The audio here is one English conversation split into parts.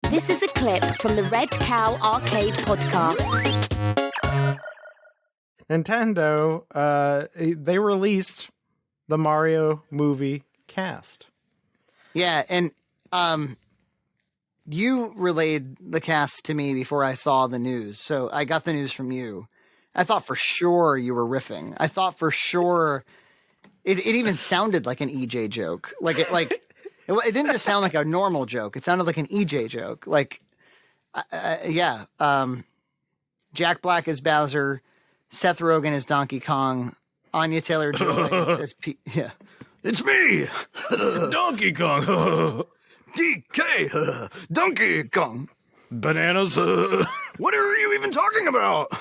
This is a clip from the Red Cow Arcade podcast. Nintendo, they released the Mario movie cast. Yeah, and you relayed the cast to me before I saw the news, so I got the news from you. I thought for sure you were riffing. I thought for sure it even sounded like an EJ joke. It didn't just sound like a normal joke. It sounded like an EJ joke. Jack Black as Bowser, Seth Rogen as Donkey Kong, Anya Taylor-Joy as yeah. It's me, Donkey Kong. DK, Donkey Kong. Bananas. What are you even talking about?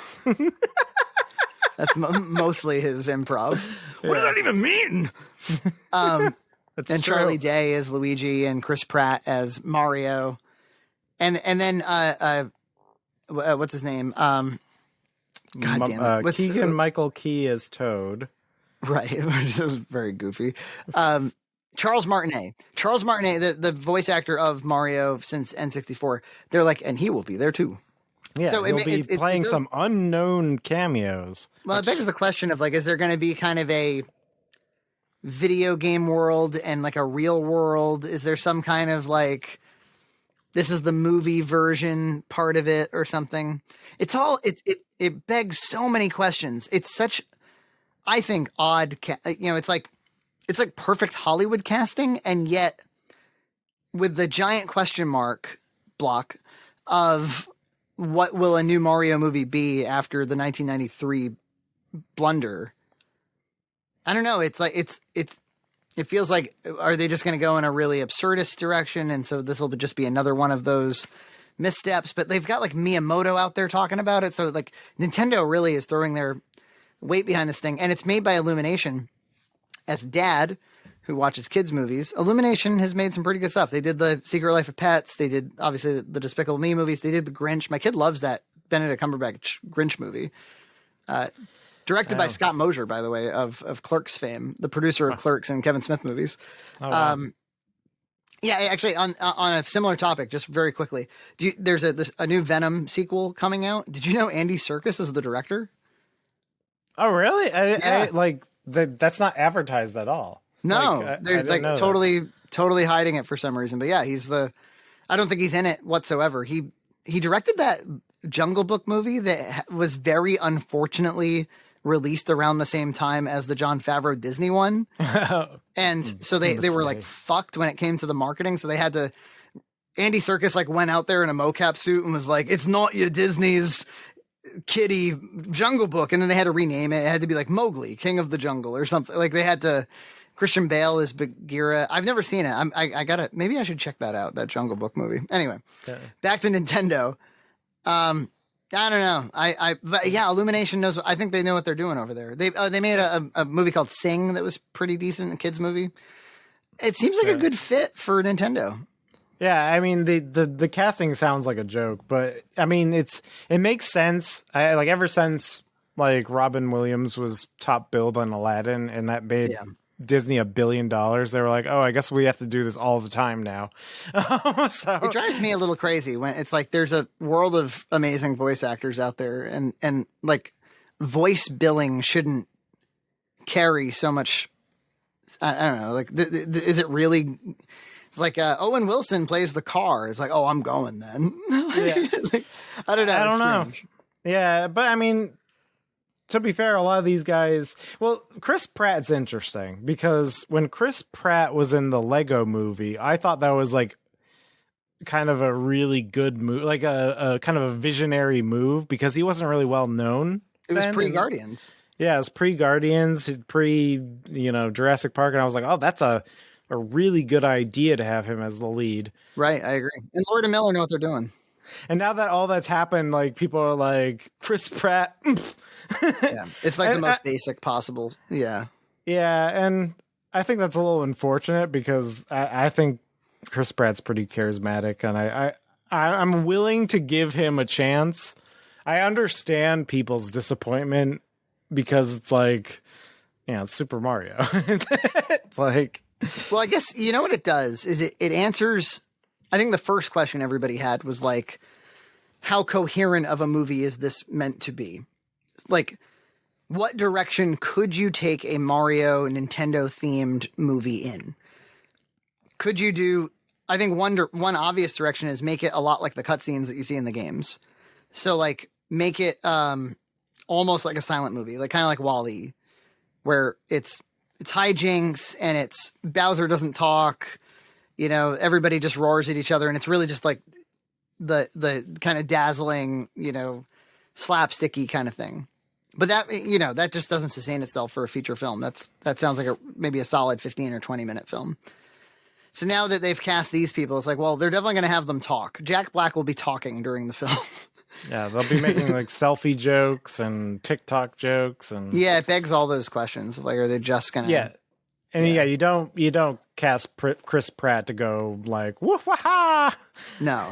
That's mostly his improv. What does that even mean? And true. Charlie Day as Luigi and Chris Pratt as Mario. And then what's his name? God damn it. Keegan-Michael Key as Toad. Right, which is very goofy. Charles Martinet, the voice actor of Mario since N64. They're like, and he will be there too. Yeah, So he'll be playing some unknown cameos. Well, it begs the question of is there going to be kind of a video game world and a real world? Is there some kind of this is the movie version part of it or something? It begs so many questions. It's such, I think, odd. It's like perfect Hollywood casting, and yet with the giant question mark block of what will a new Mario movie be after the 1993 blunder. I don't know. It feels like, are they just going to go in a really absurdist direction? And so this will just be another one of those missteps, but they've got Miyamoto out there talking about it. So Nintendo really is throwing their weight behind this thing, and it's made by Illumination. As dad who watches kids movies, Illumination has made some pretty good stuff. They did the Secret Life of Pets. They did obviously the Despicable Me movies. They did the Grinch. My kid loves that Benedict Cumberbatch Grinch movie. Directed by Scott Mosier, by the way, of Clerks fame, the producer of Clerks and Kevin Smith movies. Oh, wow. Yeah, actually, on a similar topic, just very quickly, there's a new Venom sequel coming out. Did you know Andy Serkis is the director? Oh, really? That's not advertised at all. No, they're totally hiding it for some reason. But yeah, I don't think he's in it whatsoever. He directed that Jungle Book movie that was very unfortunately released around the same time as the Jon Favreau Disney one. And so they were fucked when it came to the marketing. So they had to, Andy Serkis went out there in a mocap suit and was like, it's not your Disney's Kitty Jungle Book, and then they had to rename it. It had to be Mowgli, King of the Jungle, or something. They had to. Christian Bale is Bagheera. I've never seen it. I gotta. Maybe I should check that out. That Jungle Book movie. Anyway, back to Nintendo. I don't know. But yeah, Illumination knows. I think they know what they're doing over there. They made a movie called Sing that was pretty decent, a kids movie. It seems like a good fit for Nintendo. Yeah, I mean the casting sounds like a joke, but I mean it makes sense. Ever since Robin Williams was top billed on Aladdin, and that made Disney $1 billion, they were like, oh, I guess we have to do this all the time now. So it drives me a little crazy when it's there's a world of amazing voice actors out there, and voice billing shouldn't carry so much. I don't know. Is it really? It's Owen Wilson plays the car. It's oh, I'm going then. Yeah. I don't know. I don't know. Yeah, but I mean, to be fair, a lot of these guys. Well, Chris Pratt's interesting because when Chris Pratt was in the Lego movie, I thought that was kind of a really good move, a kind of a visionary move because he wasn't really well known. It was pre-Guardians. Yeah, it was pre-Guardians, Jurassic Park, and I was like, oh, that's a really good idea to have him as the lead. Right, I agree. And Lord and Miller know what they're doing. And now that all that's happened, people are like, Chris Pratt. Yeah, it's the most basic possible. Yeah. Yeah, and I think that's a little unfortunate because I think Chris Pratt's pretty charismatic, and I'm willing to give him a chance. I understand people's disappointment because it's it's Super Mario. It's Well, I guess you know what it does is it answers I think the first question everybody had was like, how coherent of a movie is this meant to be? Like, what direction could you take a Mario Nintendo themed movie in? Could you do, I think one obvious direction is make it a lot like the cutscenes that you see in the games. So like make it almost like a silent movie, like kind of like WALL-E, where it's hijinks and it's Bowser doesn't talk, you know, everybody just roars at each other, and it's really just like the kind of dazzling, you know, slapsticky kind of thing. But that, you know, that just doesn't sustain itself for a feature film. That sounds like maybe a solid 15 or 20 minute film. So now that they've cast these people, it's like, well, they're definitely going to have them talk. Jack Black will be talking during the film. Yeah, they'll be making like selfie jokes and TikTok jokes, and yeah, it begs all those questions. Like, are they just gonna? Yeah, and yeah, you don't cast Chris Pratt to go like woo ha. No,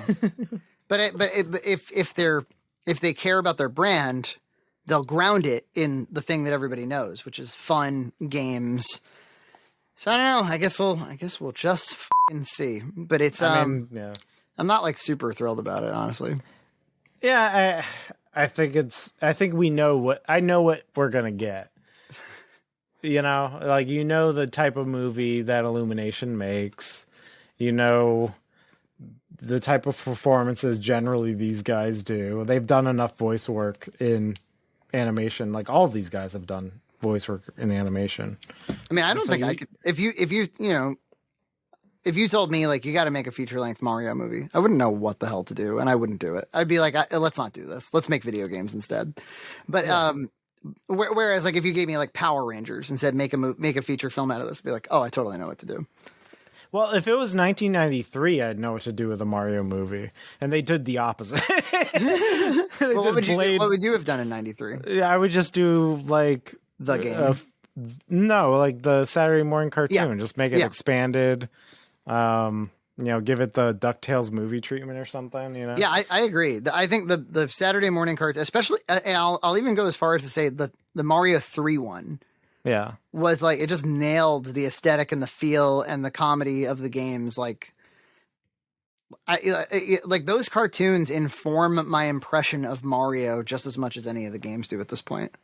if they care about their brand, they'll ground it in the thing that everybody knows, which is fun games. So I don't know. I guess we'll just f***ing see. But it's I'm not like super thrilled about it, honestly. Yeah, I think we know what we're gonna get. You know, like, you know, the type of movie that Illumination makes. You know, the type of performances generally these guys do. They've done enough voice work in animation. Like, all of these guys have done voice work in animation. I mean, I don't think I could. If you told me like you got to make a feature length Mario movie, I wouldn't know what the hell to do, and I wouldn't do it. I'd be like, let's not do this. Let's make video games instead. But whereas like if you gave me like Power Rangers and said make a feature film out of this, I'd be like, oh, I totally know what to do. Well, if it was 1993, I'd know what to do with a Mario movie, and they did the opposite. Well, what would you have done in '93? Yeah, I would just do like the game. No, like the Saturday morning cartoon. Yeah. Just make it expanded. You know, give it the DuckTales movie treatment or something. You know. Yeah, I agree. I think the Saturday morning cartoon, especially, I'll even go as far as to say the Mario 3 one. Yeah, was like, it just nailed the aesthetic and the feel and the comedy of the games. Like, like those cartoons inform my impression of Mario just as much as any of the games do at this point.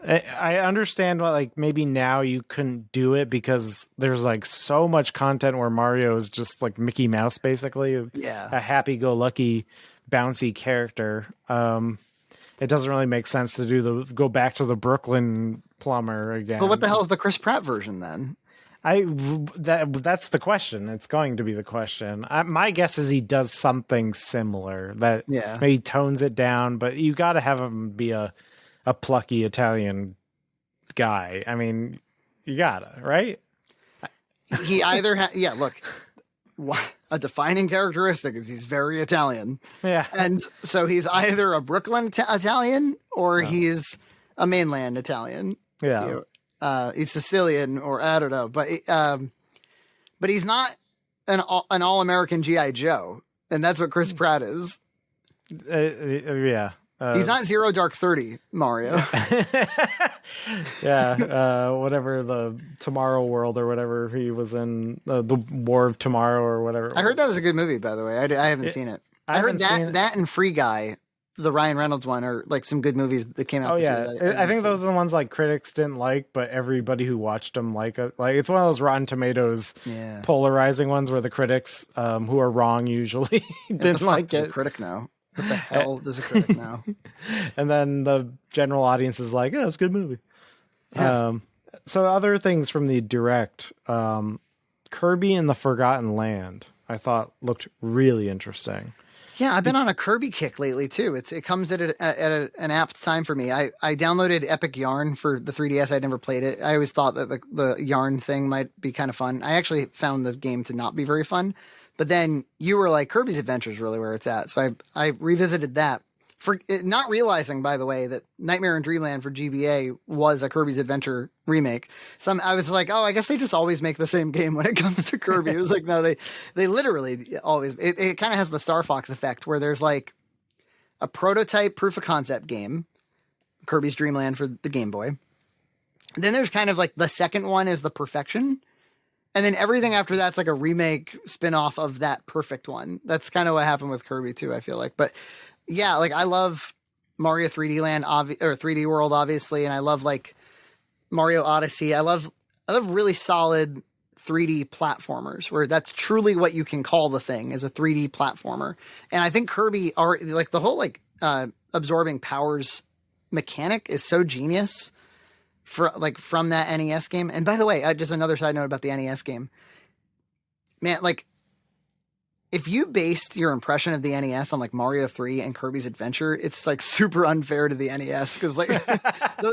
I understand why, like, maybe now you couldn't do it because there's like so much content where Mario is just like Mickey Mouse, basically. Yeah, a happy-go-lucky, bouncy character. It doesn't really make sense to go back to the Brooklyn plumber again. But what the hell is the Chris Pratt version then? That's the question. It's going to be the question. My guess is he does something similar that maybe tones it down, but you got to have him be a plucky Italian guy. I mean, you gotta, right? He either look, a defining characteristic is he's very Italian. Yeah. And so he's either a Brooklyn Italian or he's a mainland Italian. Yeah. You know, he's Sicilian, or I don't know, but he's not an all-American G.I. Joe, and that's what Chris Pratt is. Yeah. He's not Zero Dark 30 Mario. Whatever, the Tomorrow World or whatever he was in, the War of Tomorrow or whatever. I heard that was a good movie, by the way. I haven't seen it. I heard that and Free Guy, the Ryan Reynolds one, are like some good movies that came out. Oh yeah, I think those are the ones like critics didn't like, but everybody who watched them like it's one of those Rotten Tomatoes polarizing ones where the critics, who are wrong usually, didn't like it. A critic now. What the hell does a critic know? And then the general audience is like, "Oh, it's a good movie." Yeah. So other things from the Direct, Kirby and the Forgotten Land, I thought looked really interesting. Yeah, I've been on a Kirby kick lately too. It comes at an apt time for me. I downloaded Epic Yarn for the 3DS. I'd never played it. I always thought that the Yarn thing might be kind of fun. I actually found the game to not be very fun. But then you were like, Kirby's Adventure is really where it's at. So I revisited that. For not realizing, by the way, that Nightmare in Dreamland for GBA was a Kirby's Adventure remake. I was like, oh, I guess they just always make the same game when it comes to Kirby. It was like, no, they literally always. It kind of has the Star Fox effect where there's like a prototype proof of concept game, Kirby's Dream Land for the Game Boy. Then there's kind of like the second one is the perfection. And then everything after that's like a remake spin-off of that perfect one. That's kind of what happened with Kirby too, I feel like. But yeah, like I love Mario 3D Land or 3D World, obviously, and I love like Mario Odyssey. I love really solid 3D platformers where that's truly what you can call the thing, is a 3D platformer. And I think Kirby are like the whole like absorbing powers mechanic is so genius from that NES game. And by the way, just another side note about the NES game, man, like if you based your impression of the NES on like Mario 3 and Kirby's Adventure, it's like super unfair to the NES because like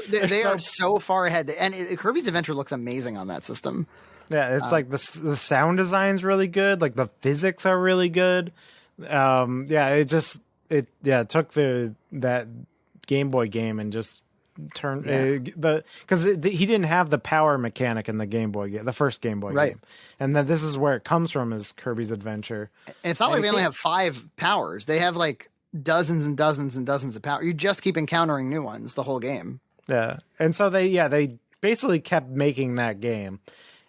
they are so far ahead. And Kirby's Adventure looks amazing on that system. Yeah, it's like the sound design's really good. Like the physics are really good. It took that Game Boy game and just turned because he didn't have the power mechanic in the Game Boy game, the first Game Boy game, and then this is where it comes from, is Kirby's Adventure. And it's not like they only have 5 powers; they have like dozens and dozens and dozens of powers. You just keep encountering new ones the whole game. Yeah, and so they basically kept making that game.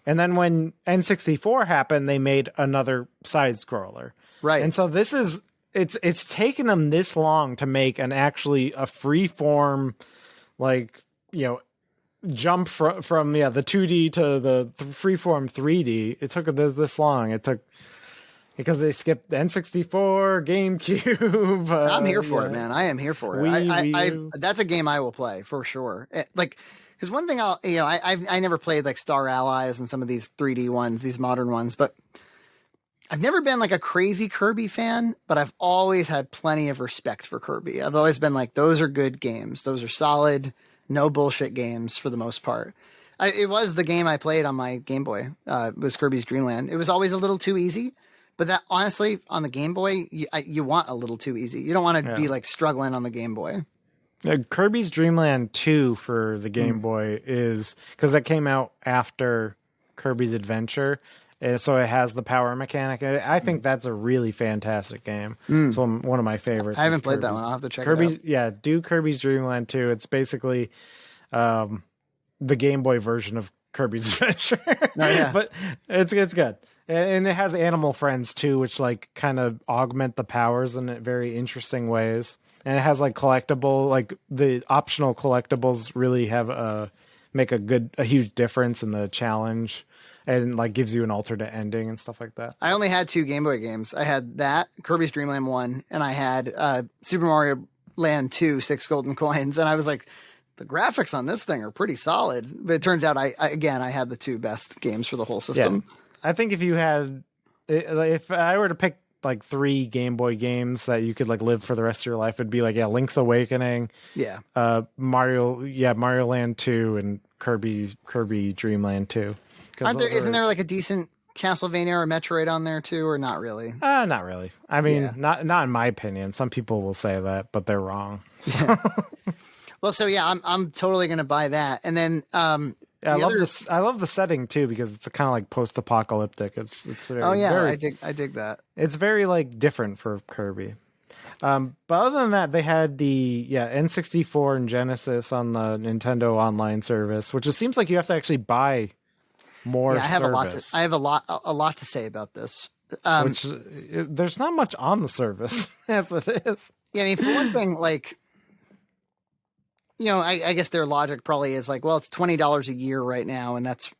And then when N64 happened, they made another side scroller. Right. And so this is it's taken them this long to make a free form, like, jump from the 2D to the freeform 3D. It took this long. It took because they skipped N64, GameCube. I'm here for it, man. I am here for it. That's a game I will play for sure. Because one thing I never played like Star Allies and some of these 3D ones, these modern ones, but I've never been like a crazy Kirby fan, but I've always had plenty of respect for Kirby. I've always been like, those are good games. Those are solid, no bullshit games for the most part. It was the game I played on my Game Boy. It was Kirby's Dream Land. It was always a little too easy, but that honestly on the Game Boy, you want a little too easy. You don't want to be like struggling on the Game Boy. Kirby's Dream Land 2 for the Game Boy is because that came out after Kirby's Adventure. So it has the power mechanic. I think that's a really fantastic game. It's one of my favorites. I haven't played that one. I'll have to check it out. Yeah, do Kirby's Dream Land 2. It's basically the Game Boy version of Kirby's Adventure. But it's good. And it has animal friends too, which like kind of augment the powers in very interesting ways. And it has like collectible, like the optional collectibles really have make a huge difference in the challenge. And like gives you an alternate ending and stuff like that. I only had 2 Game Boy games. I had that, Kirby's Dream Land 1, and I had Super Mario Land 2, 6 golden coins. And I was like, the graphics on this thing are pretty solid. But it turns out I had the 2 best games for the whole system. Yeah. I think if I were to pick like 3 Game Boy games that you could like live for the rest of your life, it'd be like Link's Awakening, Mario Land 2, and Kirby Dream Land 2. Isn't there like a decent Castlevania or Metroid on there too, or not really? Not really. I mean, not in my opinion. Some people will say that, but they're wrong. Well, so yeah, I'm totally gonna buy that, and then I love the setting too because it's kind of like post-apocalyptic. It's very, I dig that. It's very like different for Kirby. But other than that, they had the N64 and Genesis on the Nintendo Online service, which it seems like you have to actually buy more. I have service. a lot to say about this. Which there's not much on the service as it is. Yeah, I mean, for one thing, like, I guess their logic probably is like, well, it's $20 a year right now, and that's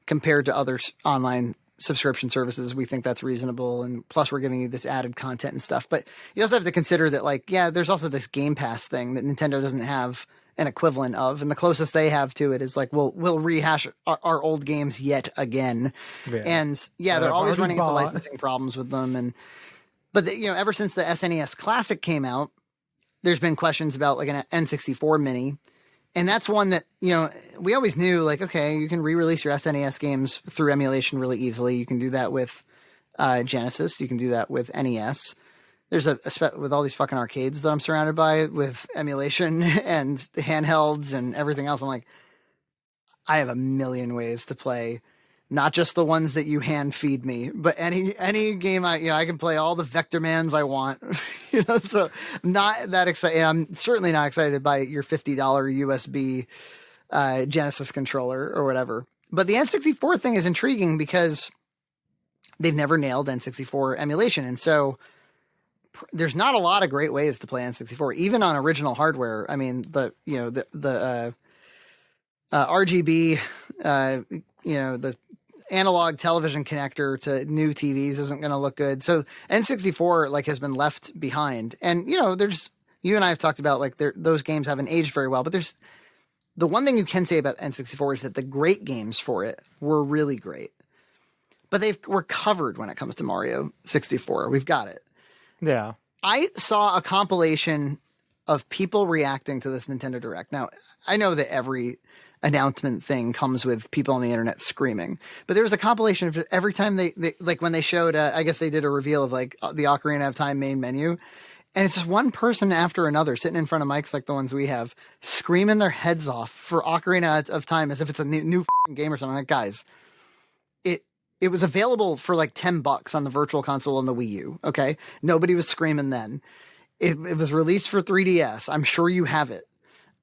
compared to other online subscription services. We think that's reasonable, and plus we're giving you this added content and stuff. But you also have to consider that, like, there's also this Game Pass thing that Nintendo doesn't have an equivalent of, and the closest they have to it is like, we'll rehash our old games yet again. And they're always running into licensing problems with them. But ever since the SNES Classic came out, there's been questions about like an N64 Mini, and that's one that we always knew, like, okay, you can re-release your SNES games through emulation really easily. You can do that with Genesis. You can do that with NES. There's with all these fucking arcades that I'm surrounded by with emulation and the handhelds and everything else. I'm like, I have a million ways to play, not just the ones that you hand feed me, but any game I can play all the Vectormans I want. So I'm not that excited. I'm certainly not excited by your $50 USB Genesis controller or whatever. But the N64 thing is intriguing because they've never nailed N64 emulation. And so there's not a lot of great ways to play N64, even on original hardware. I mean, the RGB, the analog television connector to new TVs isn't going to look good. So N64 like has been left behind. And, you and I have talked about like those games haven't aged very well, but there's the one thing you can say about N64 is that the great games for it were really great, but we're covered when it comes to Mario 64. We've got it. Yeah. I saw a compilation of people reacting to this Nintendo Direct. Now, I know that every announcement thing comes with people on the internet screaming, but there was a compilation of every time they like when they showed, I guess they did a reveal of like the Ocarina of Time main menu. And it's just one person after another sitting in front of mics like the ones we have, screaming their heads off for Ocarina of Time as if it's a new game or something. Like, guys, it was available for like $10 on the Virtual Console and the Wii U. Okay, nobody was screaming then. It was released for 3DS. I'm sure you have it.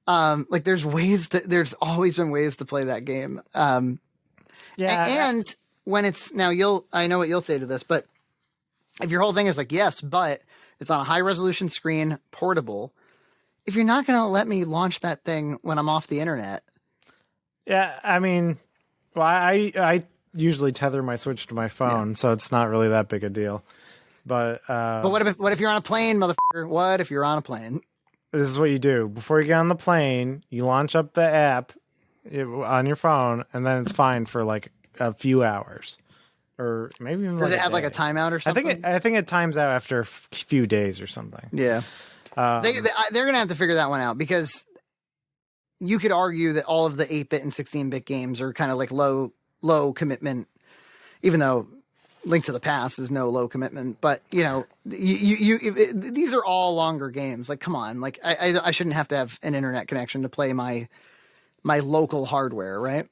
Like there's always been ways to play that game. Yeah, and when it's now, I know what you'll say to this, but if your whole thing is like, yes, but it's on a high resolution screen, portable. If you're not going to let me launch that thing when I'm off the internet. Yeah, I mean, well, I usually tether my Switch to my phone, so it's not really that big a deal. But what if you're on a plane, motherfucker? What if you're on a plane? This is what you do. Before you get on the plane, you launch up the app on your phone, and then it's fine for like a few hours. Or maybe even does like it have like a timeout or something? I think it times out after a few days or something. Yeah, they're gonna have to figure that one out because you could argue that all of the 8-bit and 16-bit games are kind of like low commitment, even though Link to the Past is no low commitment. But these are all longer games. Like, come on, like I shouldn't have to have an internet connection to play my local hardware, right?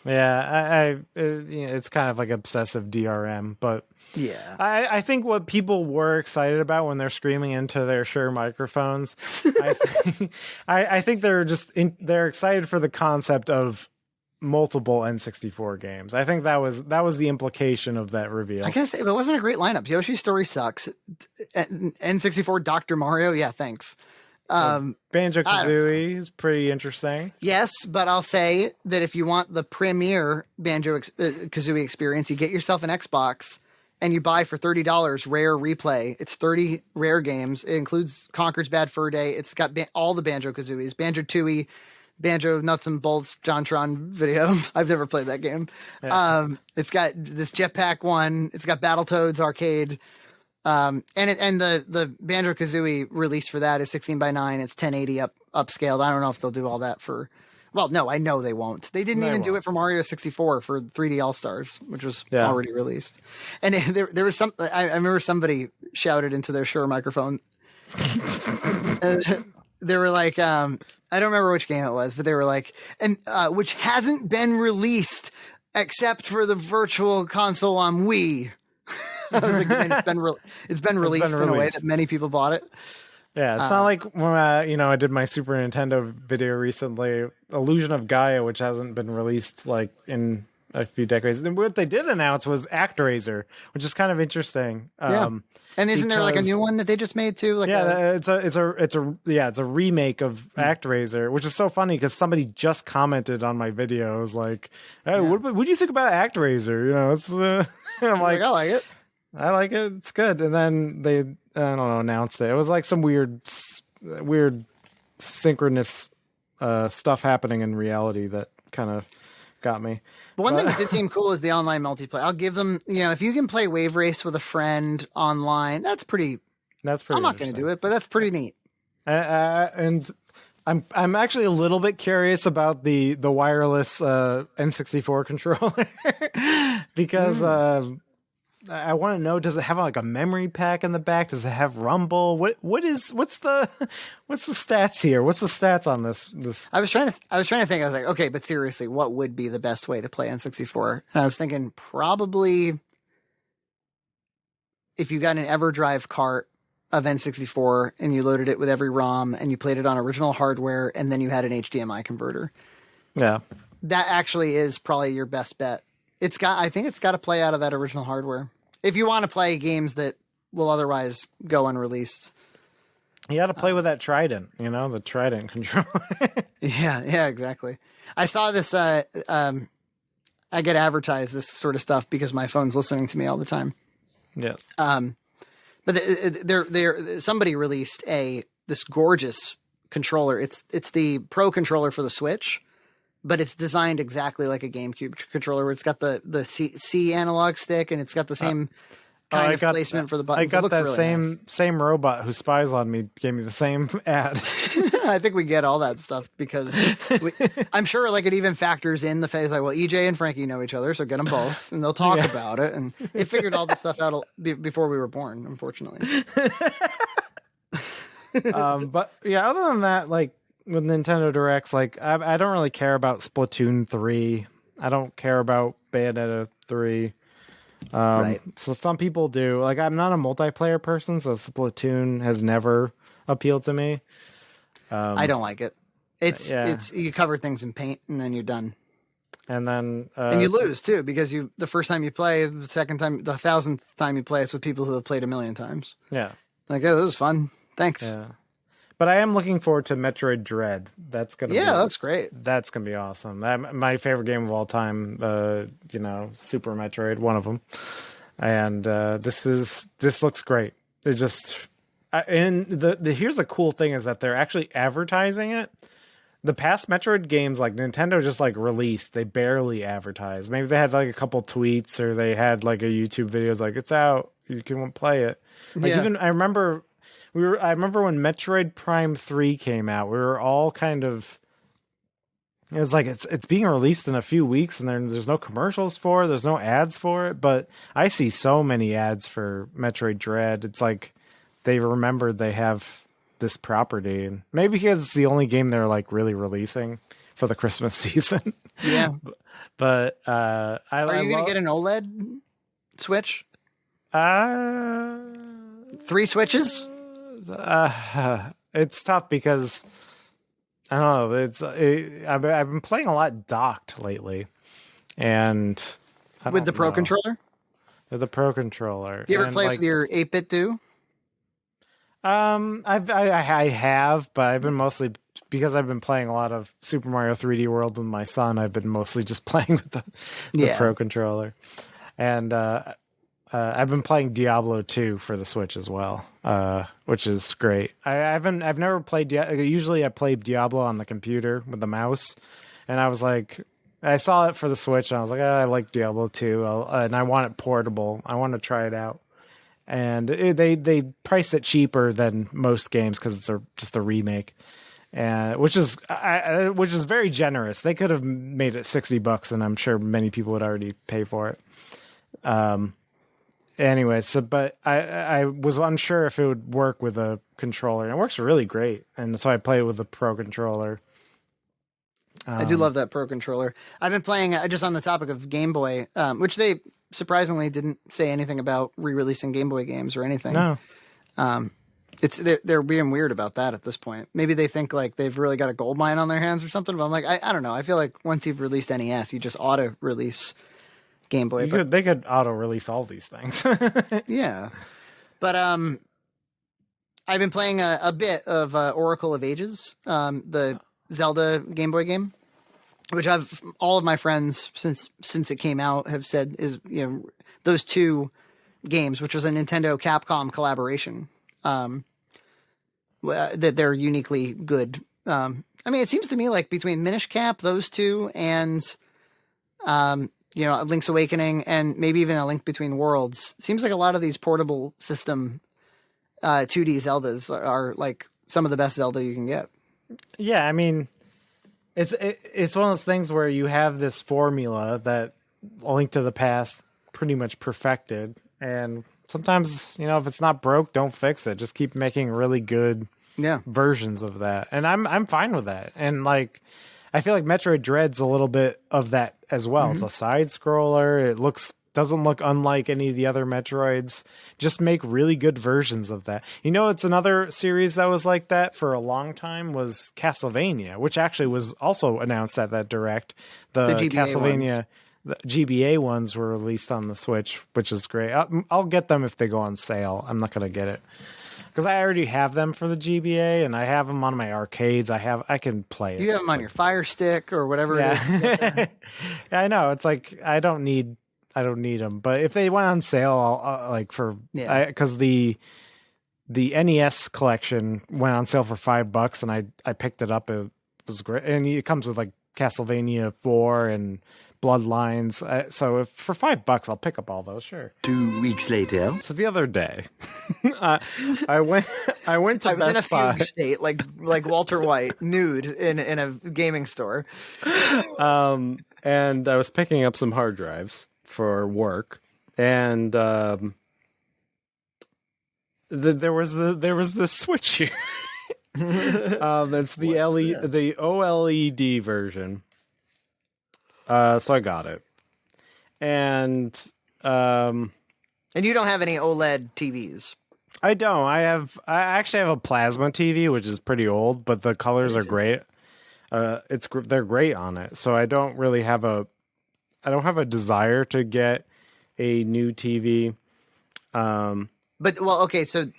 Yeah, it's kind of like obsessive DRM, but yeah, I think what people were excited about when they're screaming into their Shure microphones, I think they're excited for the concept of multiple N64 games. I think that was the implication of that reveal. I guess it wasn't a great lineup. Yoshi's Story sucks. N64 Dr. Mario, yeah, thanks. Banjo-Kazooie is pretty interesting. Yes, but I'll say that if you want the premier Banjo-Kazooie experience, you get yourself an Xbox and you buy for $30 Rare Replay. It's 30 Rare games. It includes Conker's Bad Fur Day. It's got all the Banjo-Kazooies, Banjo-Tooie, Banjo Nuts and Bolts JonTron video. I've never played that game. Yeah. It's got this Jetpack one. It's got Battletoads Arcade. And the Banjo-Kazooie release for that is 16:9. It's 1080 upscaled. I don't know if they'll do all that for. Well, no, I know they won't. They didn't even do it for Mario 64 for 3D All Stars, which was already released. And there was some. I remember somebody shouted into their Shure microphone. They were like, I don't remember which game it was, but they were like, and which hasn't been released except for the Virtual Console on Wii. I was like, man, it's been released in a way that many people bought it. Yeah, it's not like when I did my Super Nintendo video recently, Illusion of Gaia, which hasn't been released like in a few decades. And what they did announce was ActRaiser, which is kind of interesting. And isn't there like a new one that they just made too? Like it's a remake of ActRaiser, which is so funny because somebody just commented on my video. It was like, hey, what do you think about ActRaiser? It's I'm like, I like it. I like it. It's good. And then they, announced it. It was like some weird synchronous stuff happening in reality that kind of got me. But one thing that did seem cool is the online multiplayer. I'll give them, if you can play Wave Race with a friend online, that's pretty. I'm not going to do it, but that's pretty neat. And I'm actually a little bit curious about the wireless N64 controller because I want to know, does it have like a memory pack in the back? Does it have rumble? What's the stats here? What's the stats on this? I was trying to think. I was like, okay, but seriously, what would be the best way to play N64? And I was thinking probably if you got an EverDrive cart of N64 and you loaded it with every ROM and you played it on original hardware and then you had an HDMI converter. Yeah. that actually is probably your best bet. I think it's got to play out of that original hardware if you want to play games that will otherwise go unreleased. You got to play with that Trident, the Trident controller. Yeah, exactly. I saw this. I get advertised this sort of stuff because my phone's listening to me all the time. Yes. But somebody released this gorgeous controller. It's the Pro controller for the Switch, but it's designed exactly like a GameCube controller, where it's got the C analog stick and it's got the same kind of placement for the buttons. I got that really same robot who spies on me gave me the same ad. I think we get all that stuff because I'm sure like it even factors in the phase like, well, EJ and Frankie know each other, so get them both and they'll talk about it. And it figured all this stuff out before we were born, unfortunately. But yeah, other than that, like with Nintendo Directs, like I don't really care about Splatoon 3. I don't care about Bayonetta 3. Right. So some people do. Like I'm not a multiplayer person, so Splatoon has never appealed to me. I don't like it. It's you cover things in paint and then you're done. And then and you lose too because the first time you play, the second time, the 1,000th time you play, it's with people who have played 1,000,000 times. Yeah. Like, oh, this was fun. Thanks. Yeah. But I am looking forward to Metroid Dread. That's gonna that's great. That's gonna be awesome. My favorite game of all time. Super Metroid, one of them. And this looks great. It's just and here's the cool thing is that they're actually advertising it. The past Metroid games, like Nintendo just like released, they barely advertised. Maybe they had like a couple tweets or they had like a YouTube videos like it's out, you can play it. Like even I remember when Metroid Prime 3 came out, we were all kind of it was like it's being released in a few weeks and there's no commercials for it, there's no ads for it, but I see so many ads for Metroid Dread. It's like they remembered they have this property, and maybe because it's the only game they're like really releasing for the Christmas season. Yeah. But are you gonna get an OLED Switch? 3 switches? It's tough because I don't know. I've been playing a lot docked lately, and with the Pro controller. With the Pro controller. Do you ever play with your 8-bit do? I have, but I've been mostly because I've been playing a lot of Super Mario 3D World with my son. I've been mostly just playing with the Pro controller, and I've been playing Diablo 2 for the Switch as well, which is great. I've never played. Usually, I play Diablo on the computer with the mouse, and I was like, I saw it for the Switch, and I was like, I like Diablo 2, and I want it portable. I want to try it out. And they priced it cheaper than most games because it's just a remake, which is very generous. They could have made it $60, and I'm sure many people would already pay for it. Anyway, but I was unsure if it would work with a controller, and it works really great. And so I play it with a Pro controller. I do love that Pro controller. I've been playing just on the topic of Game Boy, which they surprisingly didn't say anything about re-releasing Game Boy games or anything. No. They're being weird about that at this point. Maybe they think like they've really got a gold mine on their hands or something. But I'm like, I don't know. I feel like once you've released NES, you just auto release Game Boy. They could auto release all these things. Yeah. But I've been playing a bit of Oracle of Ages, the Zelda Game Boy game, which all of my friends since it came out have said is, those two games, which was a Nintendo Capcom collaboration, that they're uniquely good. I mean, it seems to me like between Minish Cap, those two, and Link's Awakening, and maybe even A Link Between Worlds, seems like a lot of these portable system 2D Zeldas are like some of the best Zelda you can get. Yeah, I mean, it's one of those things where you have this formula that A Link to the Past pretty much perfected, and sometimes, if it's not broke, don't fix it. Just keep making really good versions of that, and I'm fine with that. And like, I feel like Metroid Dread's a little bit of that as well. Mm-hmm. It's a side scroller. It looks doesn't look unlike any of the other Metroids. Just make really good versions of that. You know, it's another series that was like that for a long time was Castlevania, which actually was also announced at that Direct. The GBA Castlevania, ones. the GBA ones were released on the Switch, which is great. I'll get them if they go on sale. I'm not going to get it because I already have them for the GBA and I have them on my arcades. I can play it. You have them on your Fire Stick or whatever it is. Yeah, yeah, I know. It's like I don't need them, but if they went on sale, I'll like for because the NES collection went on sale for $5, and I picked it up. It was great, and it comes with like Castlevania 4 and Bloodlines. So if for $5, I'll pick up all those. Sure. 2 weeks later. So the other day, I went to I was Best in a Buy. fugue state, like Walter White, nude in a gaming store. And I was picking up some hard drives for work, and there was the Switch here. It's the the OLED version. So I got it, and you don't have any OLED TVs. I don't. I actually have a plasma TV, which is pretty old, but the colors are great. They're great on it. So I don't really have a desire to get a new TV. But well, okay, so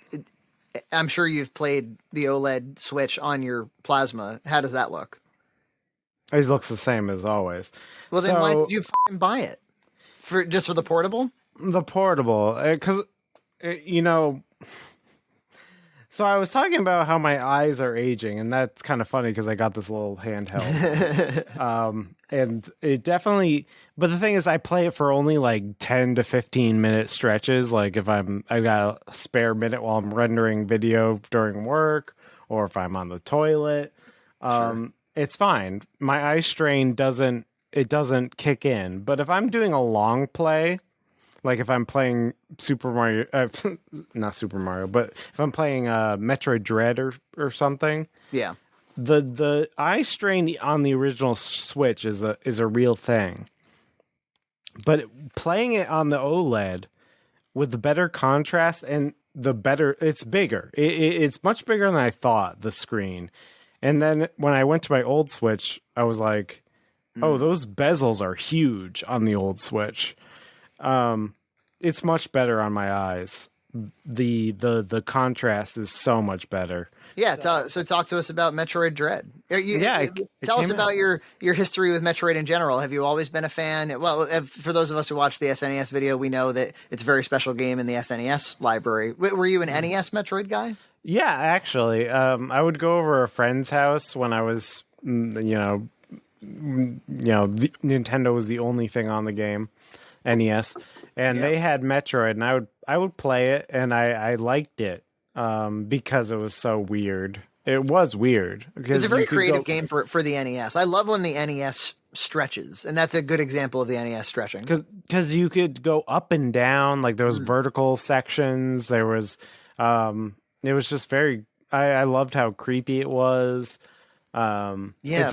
I'm sure you've played the OLED Switch on your plasma. How does that look? It looks the same as always. Well, then why did you buy it? For the portable? The portable, because you know. So I was talking about how my eyes are aging, and that's kind of funny because I got this little handheld. And it definitely, but the thing is, I play it for only like 10 to 15 minute stretches. Like if I've got a spare minute while I'm rendering video during work, or if I'm on the toilet, it's fine. My eye strain doesn't kick in. But if I'm doing a long play, like if I'm playing Super Mario, not Super Mario, but if I'm playing Metroid Dread or something, yeah, the eye strain on the original Switch is a real thing. But playing it on the OLED with the better contrast and it's bigger. It's much bigger than I thought, the screen. And then when I went to my old Switch, I was like, oh, those bezels are huge on the old Switch. It's much better on my eyes. The contrast is so much better. Yeah. So talk to us about Metroid Dread. Tell us about out. your history with Metroid in general. Have you always been a fan? Well, for those of us who watched the SNES video, we know that it's a very special game in the SNES library. Were you an NES Metroid guy? Yeah, actually, I would go over a friend's house when I was, Nintendo was the only thing on the game, NES, and they had Metroid, and I would play it, and I liked it because it was so weird. It was weird. It's a very creative game for the NES. I love when the NES stretches, and that's a good example of the NES stretching. Because you could go up and down, like there was vertical sections. There was, it was just very. I loved how creepy it was. It's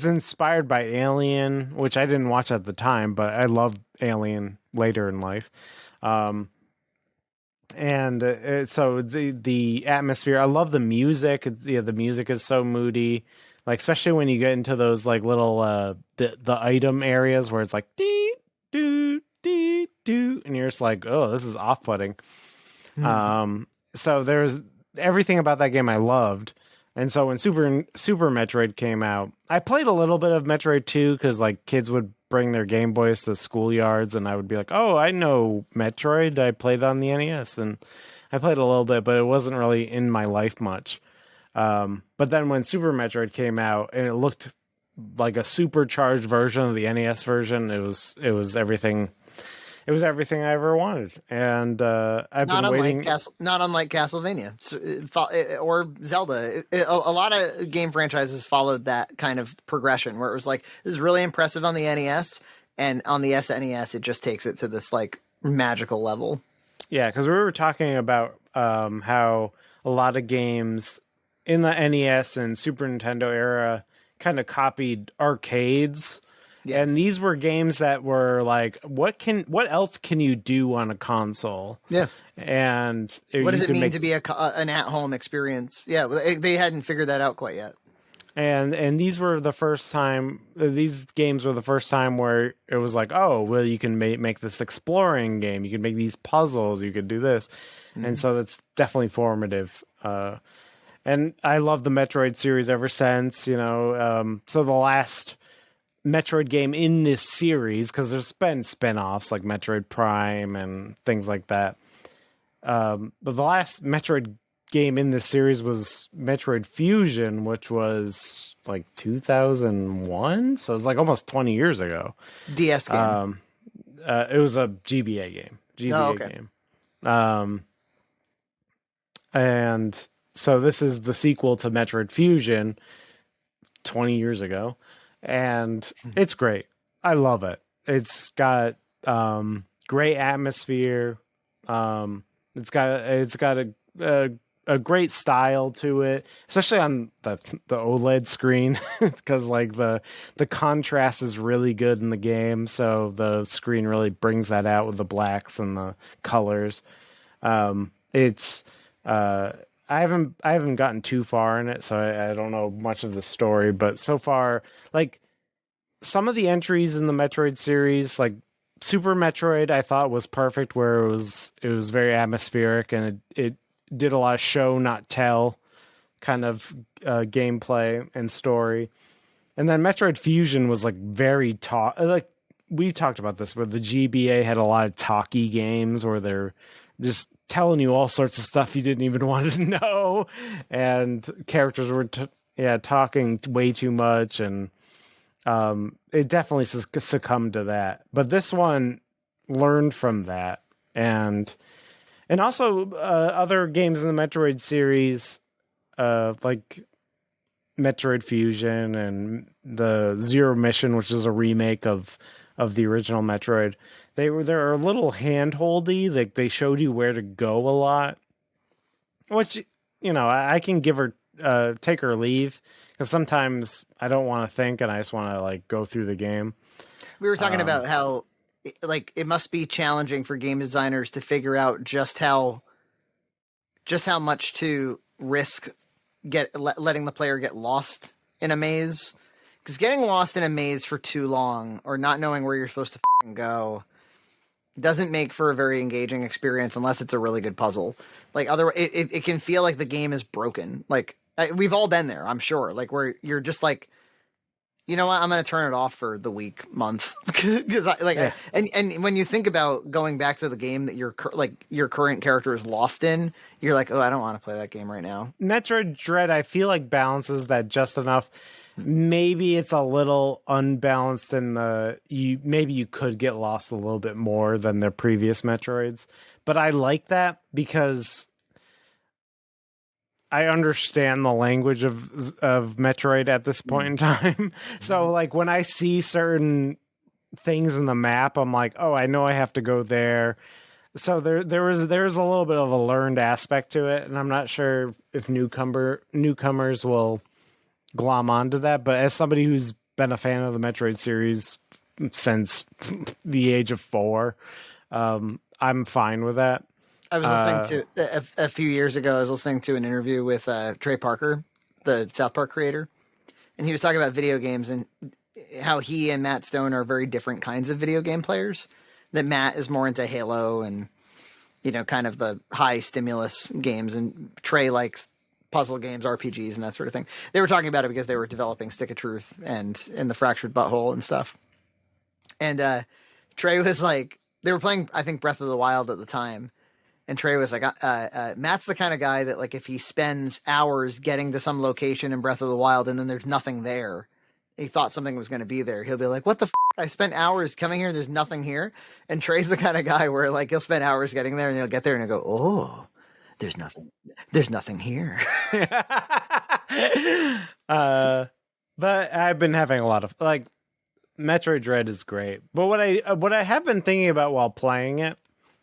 inspired by Alien, which I didn't watch at the time, but I loved Alien later in life. So the atmosphere, I love the music. The music is so moody, like especially when you get into those like little the item areas where it's like dee doo dee doo, and you're just like, oh, this is off-putting. So there's everything about that game I loved. And so when Super Metroid came out, I played a little bit of Metroid 2 because like kids would bring their Game Boys to schoolyards, and I would be like, "Oh, I know Metroid. I played on the NES," and I played a little bit, but it wasn't really in my life much. But then when Super Metroid came out, and it looked like a supercharged version of the NES version, it was everything. It was everything I ever wanted, and I've been waiting. Not unlike Castlevania or Zelda. A lot of game franchises followed that kind of progression, where it was like, this is really impressive on the NES, and on the SNES, it just takes it to this like magical level. Yeah, because we were talking about how a lot of games in the NES and Super Nintendo era kind of copied arcades. Yes. And these were games that were like, what else can you do on a console? Yeah. And What does it mean to be an at-home experience? Yeah, they hadn't figured that out quite yet. And these were the first time. These games were the first time where it was like, oh, well, you can make this exploring game. You can make these puzzles. You could do this, and so that's definitely formative. And I love the Metroid series ever since. You know, so the last Metroid game in this series, because there's been spin-offs like Metroid Prime and things like that. But the last Metroid game in this series was Metroid Fusion, which was like 2001, so it was like almost 20 years ago. DS game. It was a GBA game. Game. And so this is the sequel to Metroid Fusion 20 years ago, and it's great. I love it. It's got great atmosphere. It's got a great style to it, especially on the OLED screen, because like the contrast is really good in the game, so the screen really brings that out with the blacks and the colors. I haven't gotten too far in it, so I don't know much of the story, but so far, like some of the entries in the Metroid series, like Super Metroid, I thought was perfect, where it was very atmospheric and it did a lot of show not tell kind of gameplay and story. And then Metroid Fusion was like very like we talked about this, where the GBA had a lot of talky games where they're just telling you all sorts of stuff you didn't even want to know, and characters were talking way too much, and it definitely succumbed to that. But this one learned from that, and also other games in the Metroid series, like Metroid Fusion and the Zero Mission, which is a remake of the original Metroid. They're a little handholdy. Like they showed you where to go a lot, which I can give her take or leave, because sometimes I don't want to think and I just want to like go through the game. We were talking about how like it must be challenging for game designers to figure out just how much to risk letting the player get lost in a maze, because getting lost in a maze for too long or not knowing where you're supposed to go doesn't make for a very engaging experience unless it's a really good puzzle. Like otherwise, it can feel like the game is broken. Like we've all been there, I'm sure. Like where you're just like, you know what, I'm going to turn it off for the week, month, because and when you think about going back to the game that your current character is lost in, you're like, oh, I don't want to play that game right now. Metroid Dread, I feel like balances that just enough. Maybe it's a little unbalanced in maybe you could get lost a little bit more than their previous Metroids, but I like that because I understand the language of Metroid at this point in time. So like when I see certain things in the map, I'm like, oh, I know I have to go there. So there's a little bit of a learned aspect to it, and I'm not sure if newcomers will glom onto that, but as somebody who's been a fan of the Metroid series since the age of 4, I'm fine with that. I was listening to a few years ago. I was listening to an interview with Trey Parker, the South Park creator, and he was talking about video games and how he and Matt Stone are very different kinds of video game players. That Matt is more into Halo and kind of the high stimulus games, and Trey likes puzzle games, RPGs, and that sort of thing. They were talking about it because they were developing Stick of Truth and In the Fractured Butthole and stuff. And Trey was like, they were playing, I think, Breath of the Wild at the time. And Trey was like, Matt's the kind of guy that, like, if he spends hours getting to some location in Breath of the Wild and then there's nothing there, he thought something was going to be there, he'll be like, what the f***? I spent hours coming here and there's nothing here. And Trey's the kind of guy where, like, he'll spend hours getting there and he'll get there and he'll go, oh, there's nothing here. But I've been having a lot of, like, Metroid Dread is great. But what I have been thinking about while playing it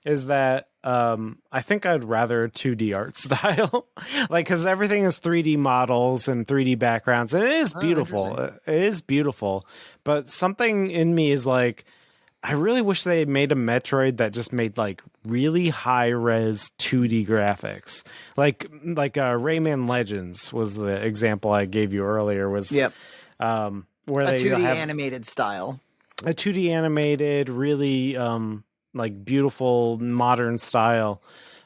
is that I think I'd rather a 2D art style, like because everything is 3D models and 3D backgrounds, and it is beautiful. It is beautiful, but something in me is like, I really wish they made a Metroid that just made like really high res 2D graphics, like Rayman Legends was the example I gave you earlier. Was Yep. Where A they 2D have animated style. a 2D animated, really like beautiful modern style,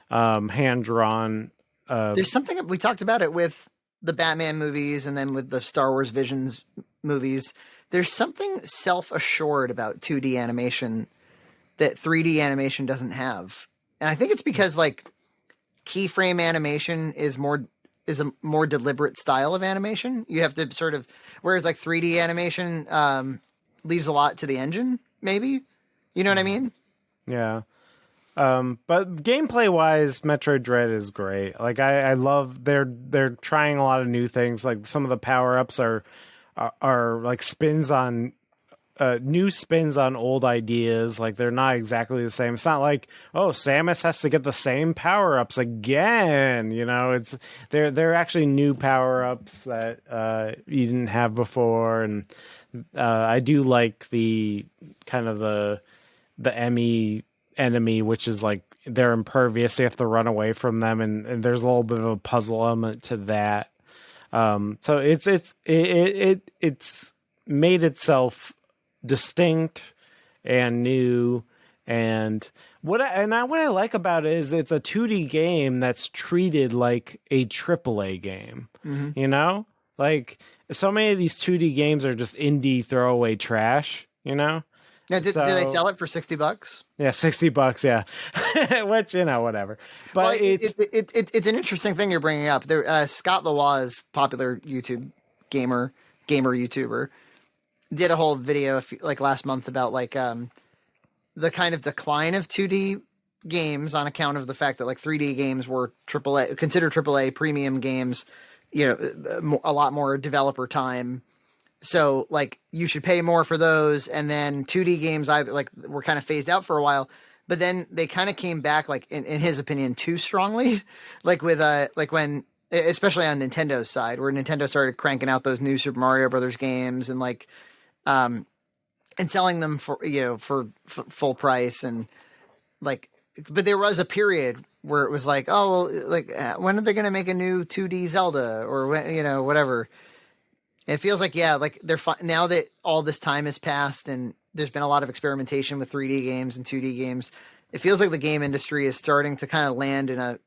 hand drawn. There's something we talked about it with the Batman movies and then with the Star Wars Visions movies. There's something self-assured about 2D animation that 3D animation doesn't have. And I think it's because like keyframe animation is a more deliberate style of animation. You have to sort of, whereas like 3D animation leaves a lot to the engine, maybe. You know what I mean? Yeah. But gameplay wise, Metroid Dread is great. Like I love they're trying a lot of new things. Like some of the power ups are like spins on new spins on old ideas. Like they're not exactly the same. It's not like, oh, Samus has to get the same power ups again. You know, it's they're actually new power ups that you didn't have before. And I do like the kind of the Emmy enemy, which is like they're impervious, so you have to run away from them, and there's a little bit of a puzzle element to that. So it's made itself distinct and new, and what I like about it is it's a 2D game that's treated like a AAA game. Mm-hmm. You know, like so many of these 2D games are just indie throwaway trash. You know. Now, do they sell it for $60? Yeah, $60. Yeah, which whatever. But well, it's an interesting thing you're bringing up. There, Scott Lawaz, popular YouTube gamer YouTuber, did a whole video like last month about like the kind of decline of 2D games on account of the fact that like 3D games were considered AAA premium games. You know, a lot more developer time. So like you should pay more for those, and then 2D games either like were kind of phased out for a while, but then they kind of came back like in his opinion too strongly, like with like when especially on Nintendo's side, where Nintendo started cranking out those new Super Mario Brothers games and like and selling them for for full price, and like, but there was a period where it was like, oh well, like when are they going to make a new 2D Zelda or when, whatever. It feels like, yeah, like they're now that all this time has passed and there's been a lot of experimentation with 3D games and 2D games. It feels like the game industry is starting to kind of land in a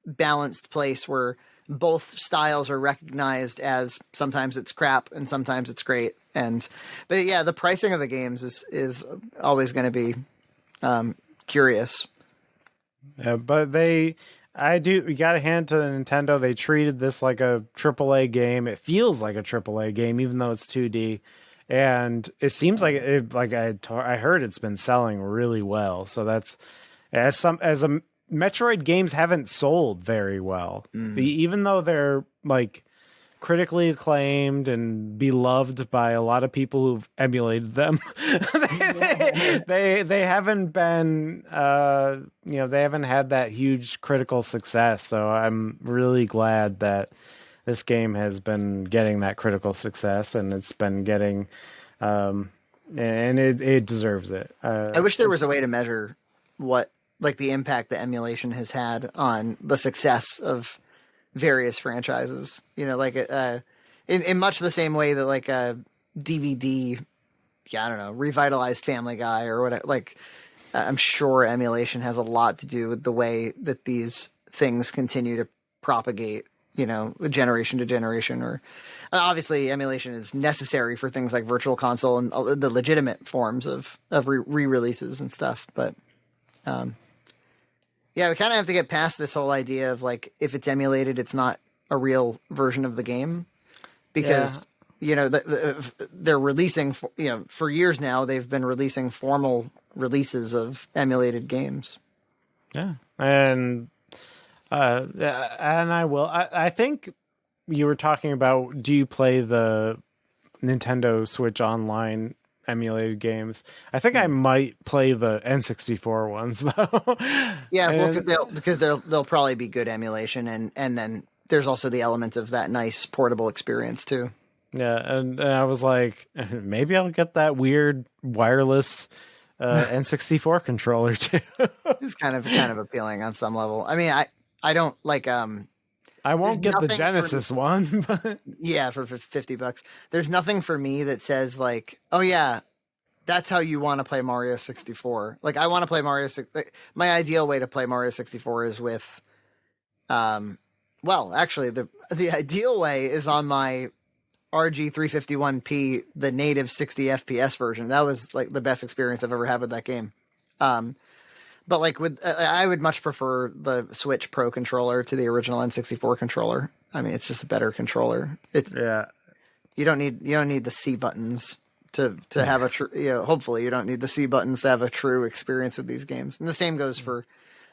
balanced place where both styles are recognized as sometimes it's crap and sometimes it's great. But yeah, the pricing of the games is always going to be curious. Yeah, but you got to hand to Nintendo. They treated this like a AAA game. It feels like a AAA game, even though it's 2D. And it seems like I heard it's been selling really well. So that's as a Metroid games haven't sold very well, even though they're like critically acclaimed and beloved by a lot of people who've emulated them. they haven't been they haven't had that huge critical success. So I'm really glad that this game has been getting that critical success, and it's been getting and it deserves it. I wish there was a way to measure what like the impact the emulation has had on the success of various franchises, like in much the same way that like a DVD, I don't know, revitalized Family Guy or whatever. Like, I'm sure emulation has a lot to do with the way that these things continue to propagate, generation to generation. Or obviously, emulation is necessary for things like Virtual Console and the legitimate forms of re-releases and stuff. But yeah, we kind of have to get past this whole idea of like, if it's emulated, it's not a real version of the game, because, they're releasing, for years now, they've been releasing formal releases of emulated games. Yeah. And I think you were talking about, do you play the Nintendo Switch Online emulated games. I think I might play the N64 ones though. Yeah, And- because they'll probably be good emulation, and then there's also the element of that nice portable experience too. yeah, and I was like, maybe I'll get that weird wireless N64 controller too. It's kind of appealing on some level. I mean, I don't like I won't There's get the nothing for- Genesis one, but yeah, for $50. There's nothing for me that says like, oh yeah, that's how you want to play Mario 64. Like I want to play my ideal way to play Mario 64 is with well, actually the ideal way is on my RG 351P, the native 60 FPS version. That was like the best experience I've ever had with that game. But like I would much prefer the Switch Pro controller to the original N64 controller. I mean, it's just a better controller. yeah. You don't need the C buttons to have a true. Hopefully, you don't need the C buttons to have a true experience with these games. And the same goes for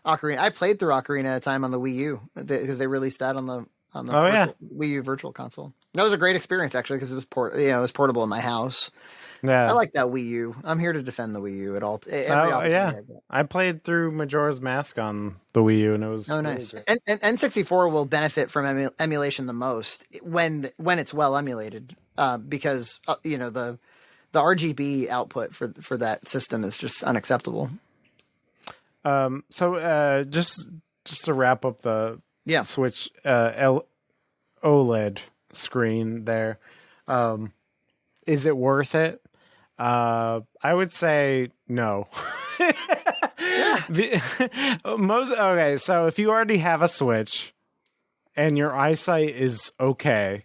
Ocarina. I played through Ocarina at a time on the Wii U because they released that on the Wii U Virtual Console. That was a great experience actually because it was it was portable in my house. Yeah. I like that Wii U. I'm here to defend the Wii U at all. Yeah. I played through Majora's Mask on the Wii U, and it was Nice. really great. And N64 will benefit from emulation the most when it's well emulated, because the RGB output for that system is just unacceptable. So just to wrap up the Yeah. Switch OLED screen there, is it worth it? I would say no. Okay, so if you already have a Switch and your eyesight is okay,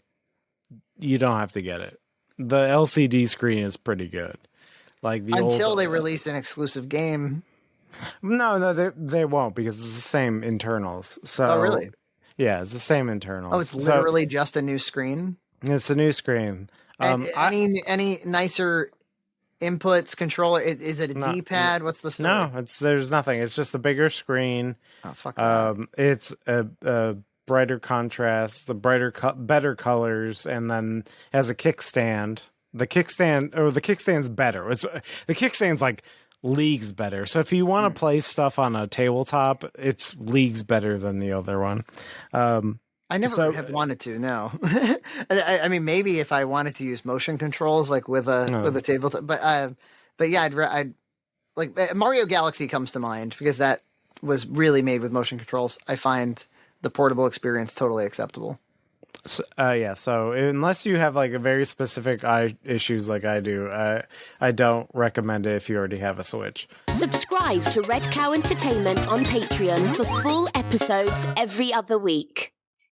you don't have to get it. The LCD screen is pretty good. Like Until they release an exclusive game. No, they won't because it's the same internals. So Oh, really? Yeah, it's the same internals. Oh, it's literally just a new screen. It's a new screen. And any nicer inputs, controller? Is it a No, D-pad? What's the story? No, there's nothing. It's just a bigger screen. Oh, fuck that. It's a brighter contrast, better colors, and then has a kickstand. The kickstand's better. The kickstand's like leagues better. So if you want to play stuff on a tabletop, it's leagues better than the other one. I never have wanted to. No, I mean maybe if I wanted to use motion controls like with a tabletop, but yeah, I'd like Mario Galaxy comes to mind because that was really made with motion controls. I find the portable experience totally acceptable. So, so unless you have like a very specific eye issues like I do, I don't recommend it if you already have a Switch. Subscribe to Red Cow Entertainment on Patreon for full episodes every other week.